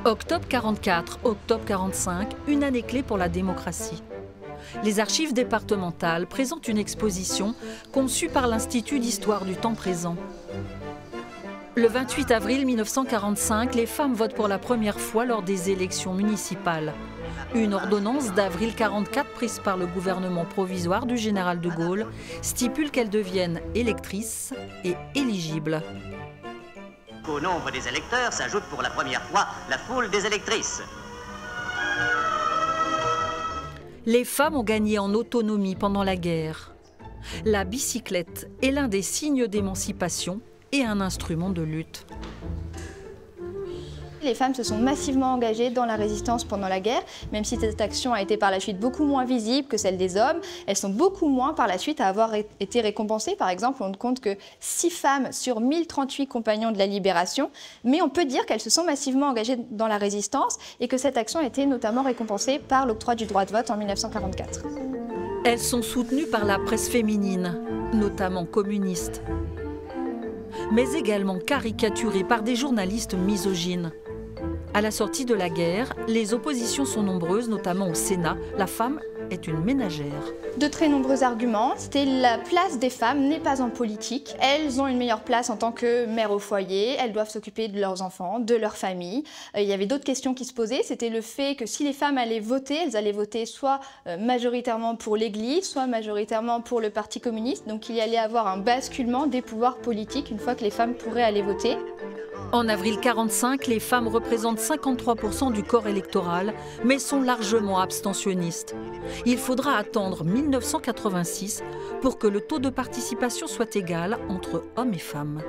Octobre 44, octobre 45, une année clé pour la démocratie. Les archives départementales présentent une exposition conçue par l'Institut d'histoire du temps présent. Le 28 avril 1945, les femmes votent pour la première fois lors des élections municipales. Une ordonnance d'avril 44 prise par le gouvernement provisoire du général de Gaulle stipule qu'elles deviennent électrices et éligibles. Au nombre des électeurs s'ajoute pour la première fois la foule des électrices. Les femmes ont gagné en autonomie pendant la guerre. La bicyclette est l'un des signes d'émancipation et un instrument de lutte. Les femmes se sont massivement engagées dans la résistance pendant la guerre, même si cette action a été par la suite beaucoup moins visible que celle des hommes. Elles sont beaucoup moins par la suite à avoir été récompensées. Par exemple, on ne compte que 6 femmes sur 1038 compagnons de la Libération, mais on peut dire qu'elles se sont massivement engagées dans la résistance et que cette action a été notamment récompensée par l'octroi du droit de vote en 1944. Elles sont soutenues par la presse féminine, notamment communiste, mais également caricaturées par des journalistes misogynes. À la sortie de la guerre, les oppositions sont nombreuses, notamment au Sénat. La femme est une ménagère. De très nombreux arguments, c'était la place des femmes n'est pas en politique. Elles ont une meilleure place en tant que mères au foyer, elles doivent s'occuper de leurs enfants, de leur famille. Il y avait d'autres questions qui se posaient, c'était le fait que si les femmes allaient voter, elles allaient voter soit majoritairement pour l'Église, soit majoritairement pour le Parti communiste. Donc il y allait avoir un basculement des pouvoirs politiques une fois que les femmes pourraient aller voter. En avril 1945, les femmes représentent 53% du corps électoral, mais sont largement abstentionnistes. Il faudra attendre 1986 pour que le taux de participation soit égal entre hommes et femmes.